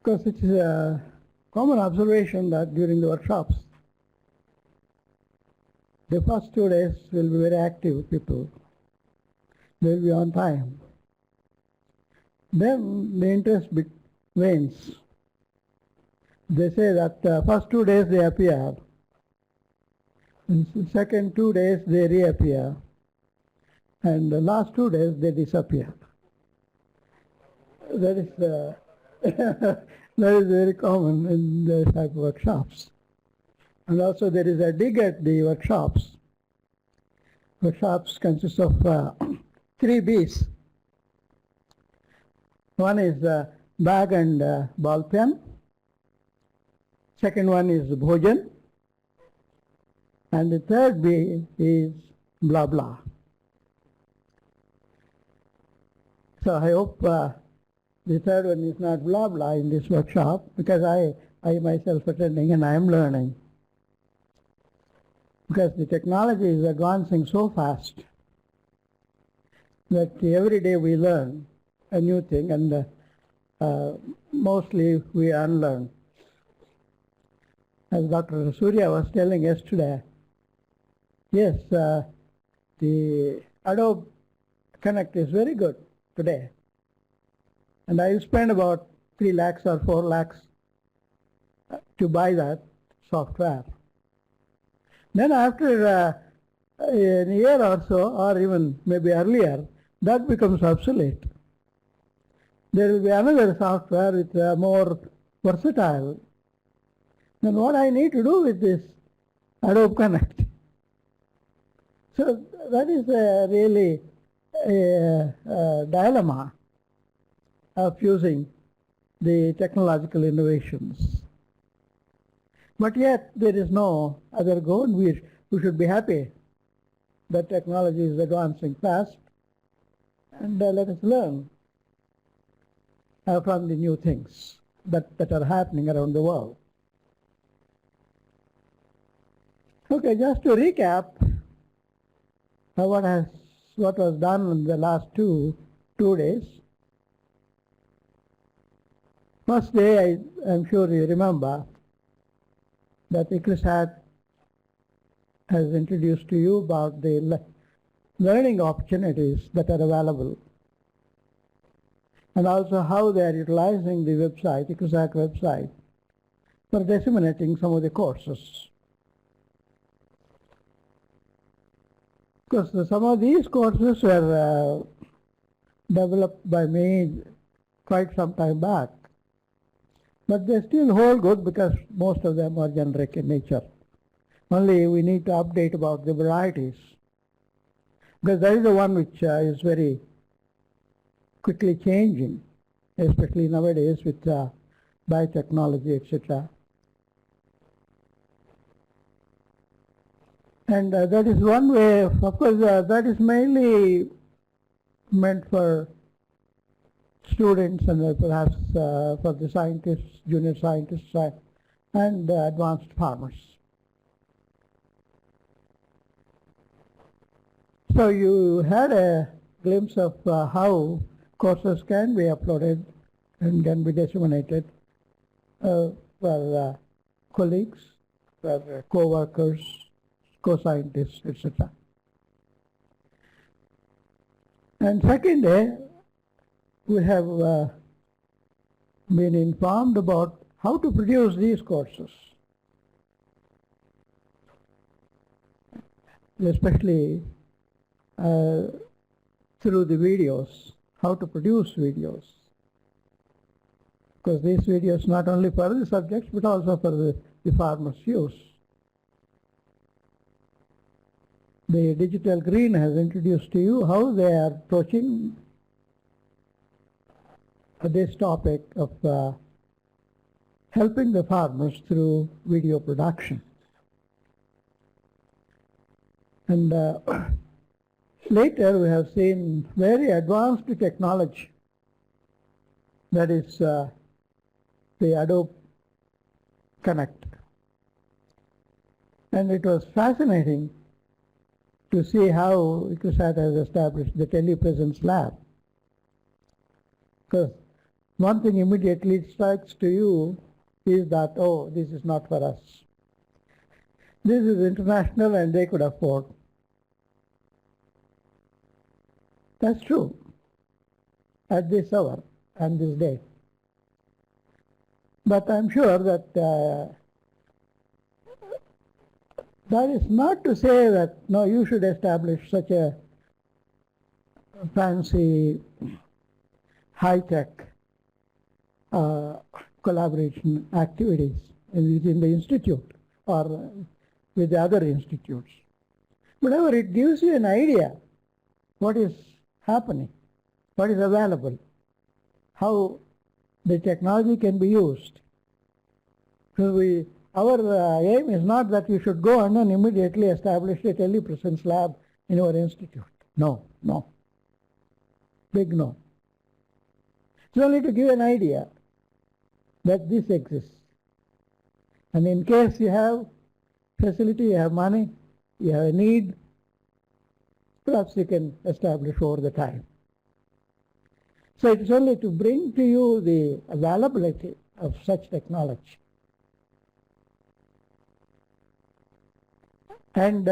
Because it is a common observation that during the workshops, the first 2 days will be very active people. They will be on time. Then the interest wanes. They say that first 2 days they appear. In the second 2 days they reappear. And the last 2 days they disappear. That is that is very common in the type of workshops. And also there is a dig at the workshops. Workshops consist of 3 B's. One is bag and ball pen. Second one is bhojan. And the third B is blah blah. So I hope the third one is not blah blah in this workshop, because I myself attending and I am learning. Because the technology is advancing so fast that every day we learn a new thing, and mostly we unlearn. As Dr. Surya was telling yesterday, yes, the Adobe Connect is very good today. And I spent about 3 lakhs or 4 lakhs to buy that software. Then after a year or so, or even maybe earlier, that becomes obsolete. There will be another software with more versatile. Then what I need to do with this Adobe Connect? So that is really a dilemma of using the technological innovations. But yet there is no other goal. We should be happy that technology is advancing fast, and let us learn from the new things that are happening around the world. Okay, just to recap what was done in the last two days. First day, I'm sure you remember that ICRISAT has introduced to you about the learning opportunities that are available, and also how they are utilizing the website, ICRISAT website, for disseminating some of the courses. Because some of these courses were developed by me quite some time back, but they still hold good because most of them are generic in nature. Only we need to update about the varieties, because that is the one which is very quickly changing, especially nowadays with biotechnology, etc. And that is one way, of course, that is mainly meant for students and perhaps for the scientists, junior scientists, and advanced farmers. So you had a glimpse of how courses can be uploaded and can be disseminated for colleagues, for co-workers, co-scientists, etc. And second day, we have been informed about how to produce these courses, especially through the videos, how to produce videos. Because these videos not only for the subjects but also for the farmers' use. The Digital Green has introduced to you how they are approaching this topic of helping the farmers through video production. And later we have seen very advanced technology, that is the Adobe Connect. And it was fascinating to see how ICRISAT has established the telepresence lab. Because one thing immediately strikes to you is that, oh, this is not for us. This is international and they could afford. That's true at this hour and this day. But I'm sure that that is not to say that, no, you should establish such a fancy, high-tech collaboration activities within the institute or with the other institutes. Whatever, it gives you an idea what is happening, what is available, how the technology can be used. So our aim is not that you should go and then immediately establish a telepresence lab in your institute. No, no. Big no. It's only to give an idea that this exists. And in case you have facility, you have money, you have a need, perhaps you can establish over the time. So it is only to bring to you the availability of such technology. And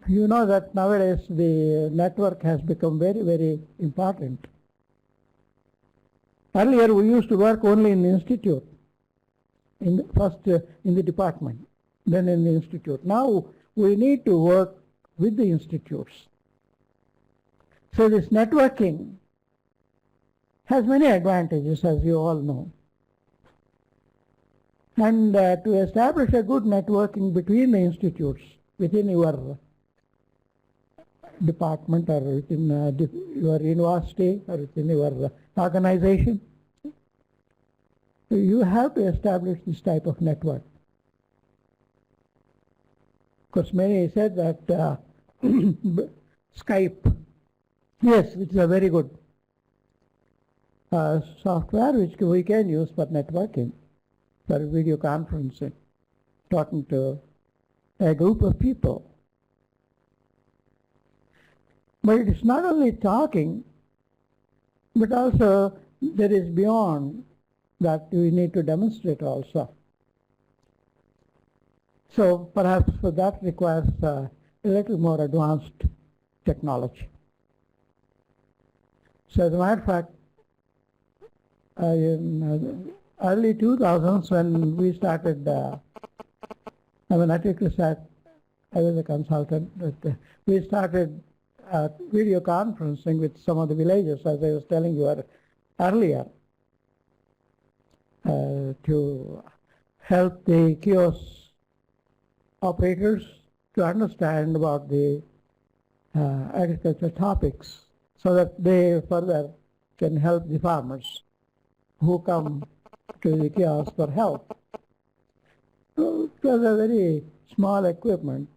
you know that nowadays the network has become very, very important. Earlier we used to work only in the institute, first in the department, then in the institute. Now we need to work with the institutes. So this networking has many advantages, as you all know. And to establish a good networking between the institutes, within your department or within your university or within your organization, you have to establish this type of network. Of course, many said that Skype, yes, it's a very good software which we can use for networking, for video conferencing, talking to a group of people. But it is not only talking, but also there is beyond that we need to demonstrate also. So perhaps that requires a little more advanced technology. So as a matter of fact, in early 2000s when we started, at ICRISAT, I was a consultant, but we started video conferencing with some of the villages, as I was telling you earlier, to help the kiosk operators to understand about the agricultural topics so that they further can help the farmers who come to the kiosk for help. So it was a very small equipment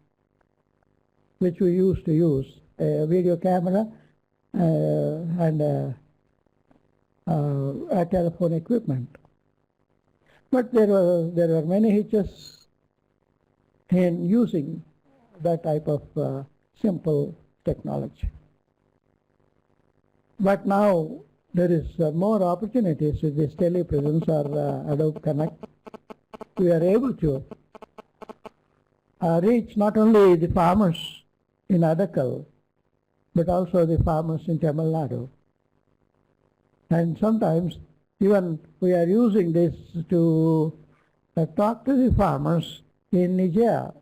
which we used to use, a video camera and a telephone equipment. But there were many hitches in using that type of simple technology. But now there is more opportunities with this telepresence or Adobe Connect. We are able to reach not only the farmers in Adakal, but also the farmers in Tamil Nadu. And sometimes even we are using this to talk to the farmers in Niger,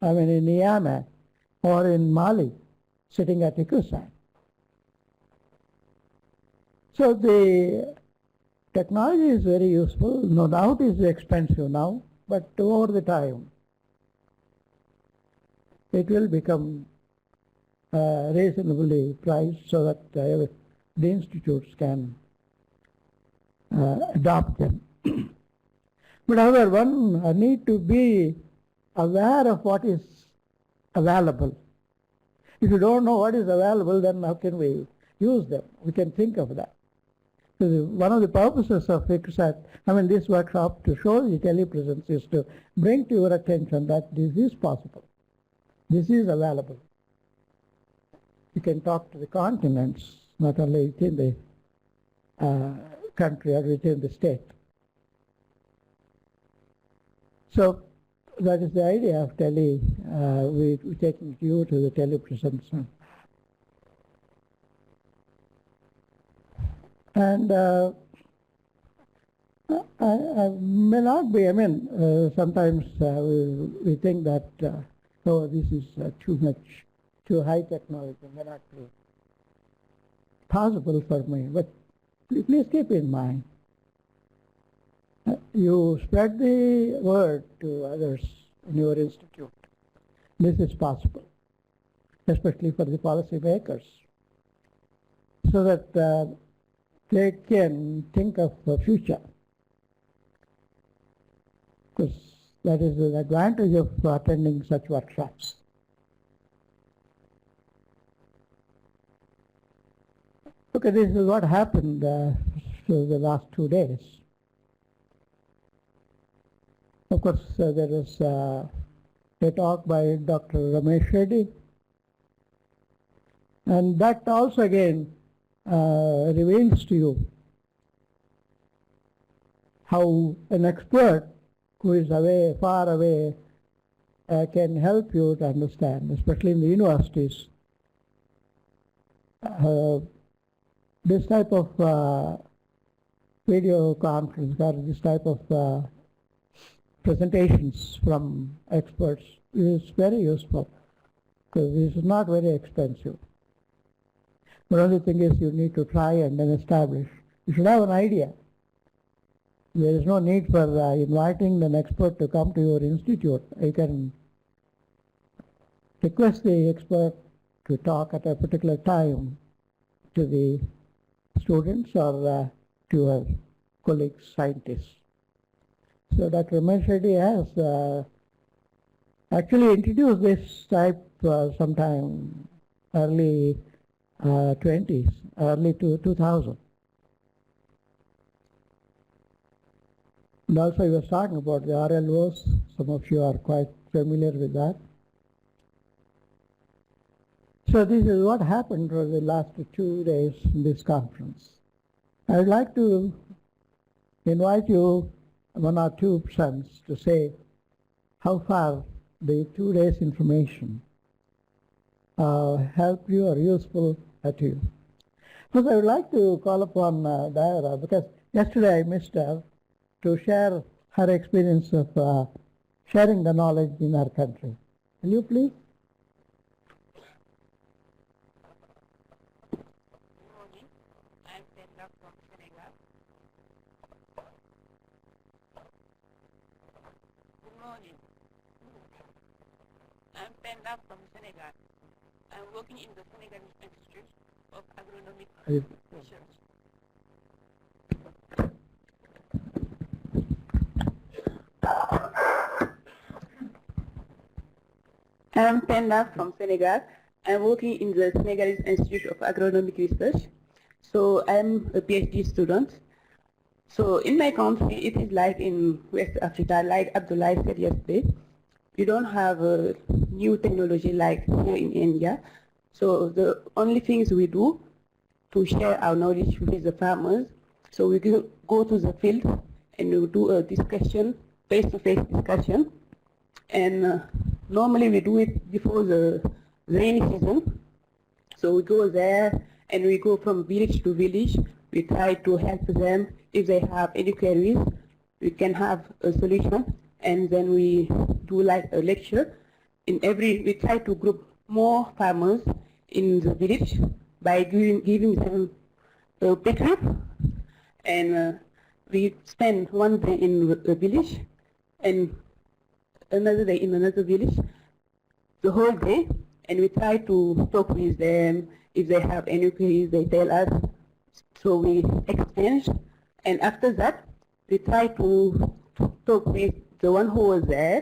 in Niamey, or in Mali, sitting at ICRISAT. So the technology is very useful. No doubt it is expensive now, but over the time it will become reasonably priced so that the institutes can adopt them. But however, one need to be aware of what is available. If you don't know what is available, then how can we use them? We can think of that. So one of the purposes of ICRISAT, this workshop, to show the telepresence, is to bring to your attention that this is possible. This is available. You can talk to the continents, not only within the country or within the state. So that is the idea of tele. We're taking you to the telepresence. And I may not be, I mean, sometimes we think that, oh, this is too high technology, may not be possible for me. But please keep in mind, you spread the word to others in your institute. This is possible, especially for the policy makers, so that they can think of the future. Because that is the advantage of attending such workshops. Okay, this is what happened for the last 2 days. Of course, there was a talk by Dr. Ramesh Reddy, and that also again reveals to you how an expert who is away, far away, can help you to understand, especially in the universities. This type of video conference or this type of presentations from experts is very useful, because this is not very expensive. The only thing is you need to try and then establish. You should have an idea. There is no need for inviting an expert to come to your institute. You can request the expert to talk at a particular time to the students or to your colleagues, scientists. So Dr. Ramesh Reddy has actually introduced this type sometime early 20s, early 2000. And also he was talking about the RLOs. Some of you are quite familiar with that. So this is what happened for the last 2 days in this conference. I would like to invite you, 1 or 2 persons, to say how far the 2 days information helped you or useful to you. First, I would like to call upon Diana, because yesterday I missed her, to share her experience of sharing the knowledge in our country. Will you please? Good morning. I'm Bentley from Senegal. Good morning. I'm Bentley from Senegal. I'm working in the Senegal Institute of Agronomic Research. I'm Penda from Senegal. I'm working in the Senegalese Institute of Agronomic Research. So I'm a PhD student. So in my country, it is like in West Africa, like Abdullah said yesterday. We don't have a new technology like here in India. So the only things we do to share our knowledge with the farmers, so we go to the field and we do a discussion, face-to-face discussion. And normally we do it before the rainy season. So we go there and we go from village to village. We try to help them. If they have any queries, we can have a solution. And then we do like a lecture. We try to group more farmers in the village by giving them a pay trip. And we spend 1 day in the village and another day in another village, the whole day, and we try to talk with them. If they have any queries, they tell us, so we exchange. And after that, we try to talk with the one who was there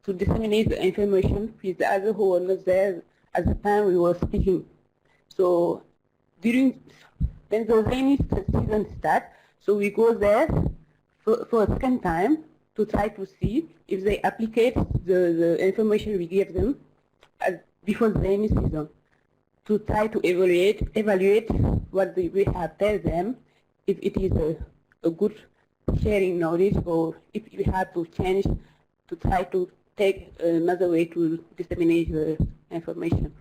to disseminate the information with the other who was not there at the time we were speaking. So when the rainy season starts, so we go there for a second time to try to see if they applicate the information we give them before the rainy season, to try to evaluate what we have tell them, if it is a good sharing knowledge, or if you have to change to try to take another way to disseminate the information.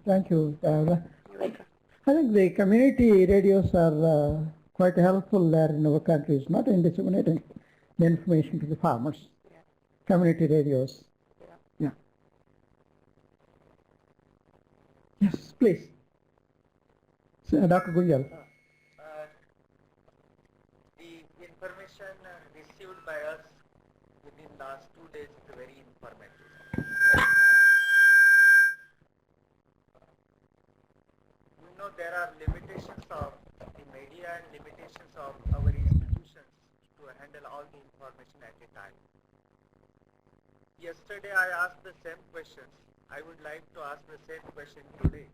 Thank you. You're welcome. I think the community radios are quite helpful there in our countries, not in disseminating the information to the farmers. Yeah. Community radios. Yeah. Yeah. Yes, please. So, Dr. Gunjal. The information received by us within last 2 days is very informative. You know, there are limitations of the media and limitations of our institutions to handle all the information at a time. Yesterday I asked the same questions. I would like to ask the same question today.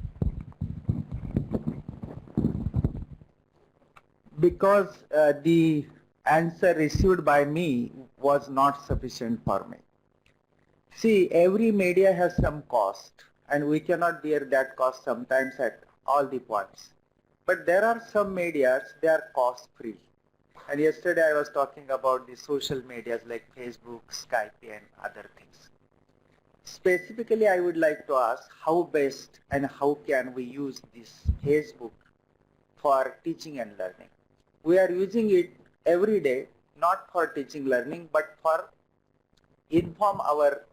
Because the answer received by me was not sufficient for me. See, every media has some cost, and we cannot bear that cost sometimes at all the points. But there are some medias, they are cost free. And yesterday I was talking about the social medias like Facebook, Skype and other things. Specifically, I would like to ask how best and how can we use this Facebook for teaching and learning. We are using it every day, not for teaching learning, but for inform our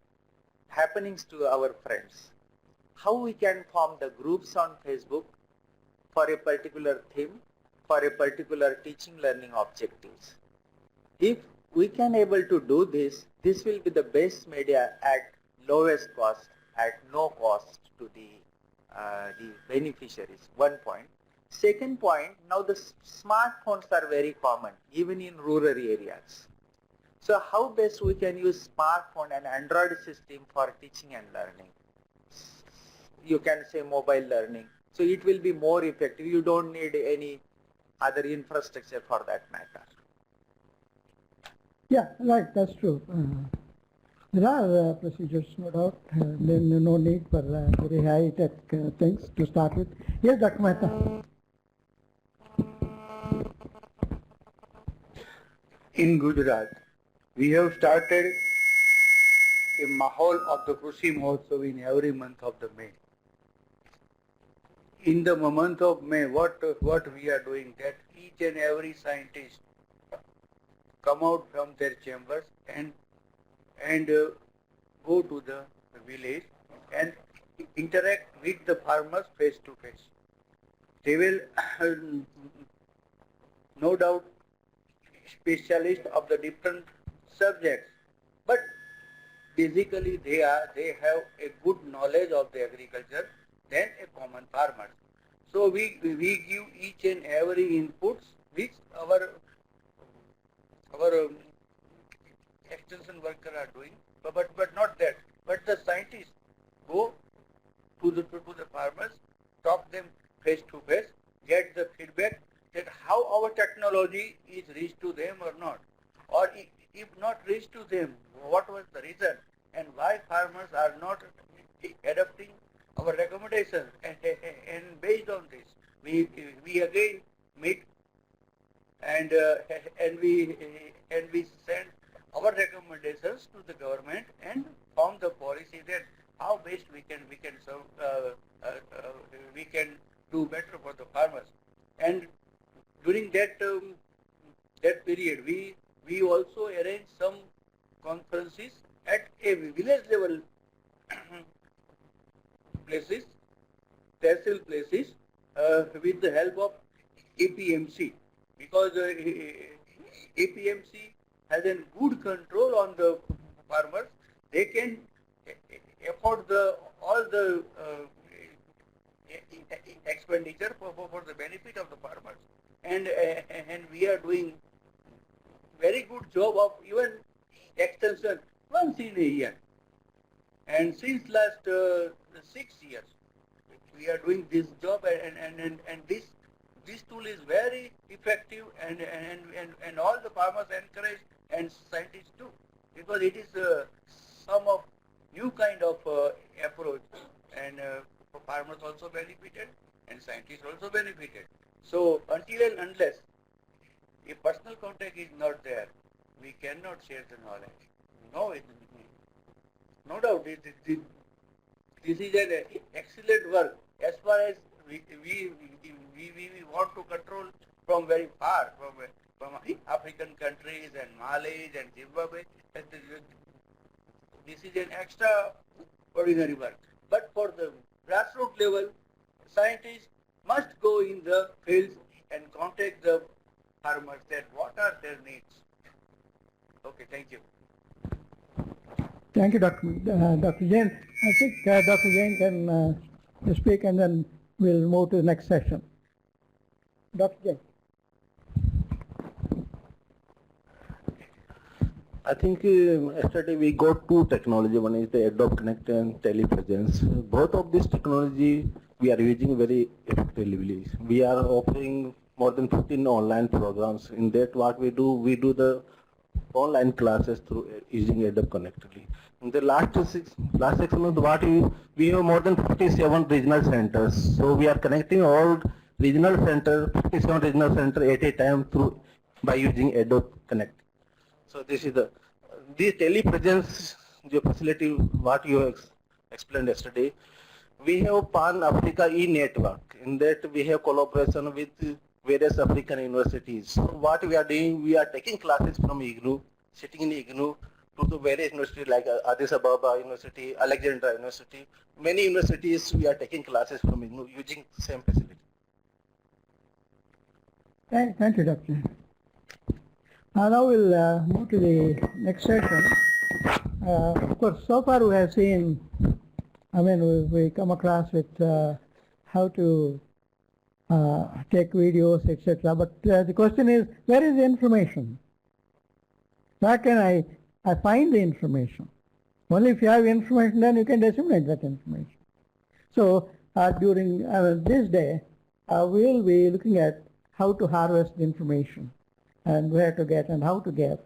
happenings to our friends. How we can form the groups on Facebook for a particular theme, for a particular teaching learning objectives. If we can able to do this, this will be the best media at lowest cost, at no cost to the beneficiaries. 1 point. Second point, now the smartphones are very common, even in rural areas. So how best we can use smartphone and Android system for teaching and learning? You can say mobile learning. So it will be more effective. You don't need any other infrastructure for that matter. Yeah, right, that's true. There are procedures, no doubt. Then no need for very high-tech things to start with. Yes, Dr. Mehta. In Gujarat, we have started a Mahol of the Krushi Mahotsav in every month of the May. In the month of May, what we are doing, that each and every scientist come out from their chambers and go to the village and interact with the farmers face to face. They will no doubt specialists of the different subjects, but basically they have a good knowledge of the agriculture than a common farmer. So we give each and every inputs which our extension worker are doing, but not that. But the scientists go to the farmers, talk them face to face, get the feedback that how our technology is reached to them or not, or if not reached to them, what was the reason and why farmers are not adopting our recommendations, and based on this we again meet and we send our recommendations to the government and form the policy that how best we can serve, we can do better for the farmers. And during that period, we also arrange some conferences at a village level places, tehsil places, with the help of APMC, because APMC has a good control on the farmers. They can afford all the expenditure for the benefit of the farmers, and we are doing very good job of even extension once in a year. And since last 6 years, we are doing this job, and this tool is very effective, and all the farmers encourage and scientists too, because it is some of new kind of approach, and farmers also benefited and scientists also benefited. So until and unless if personal contact is not there, we cannot share the knowledge. No doubt, this is an excellent work as far as we want to control from very far, from African countries and Malays and Zimbabwe. This is an extraordinary work. But for the grassroots level, scientists must go in the fields and contact the farmers that what are their needs. Okay, thank you. Thank you, Dr. Jain. I think Dr. Jain can speak and then we'll move to the next session. Dr. Jain. I think yesterday we got two technology. One is the Adobe Connect and telepresence. Both of these technology we are using very effectively. We are offering more than 15 online programs. In that, what we do the online classes through using Adobe Connect. In the last 6 months, we have more than 57 regional centers. So we are connecting all regional center, 57 regional center at a time by using Adobe Connect. So this is the telepresence facility what you explained yesterday. We have Pan-Africa e-network. In that we have collaboration with various African universities. So what we are doing, we are taking classes from IGNU, sitting in IGNU to the various universities like Addis Ababa University, Alexandria University. Many universities we are taking classes from IGNU using the same facility. Thank you, Dr. Jain. Now we'll move to the next session. Of course, so far we have seen, we come across with how to take videos, etc. But the question is, where is the information? Where can I find the information? Only if you have information, then you can disseminate that information. So during this day, we'll be looking at how to harvest the information and where to get and how to get.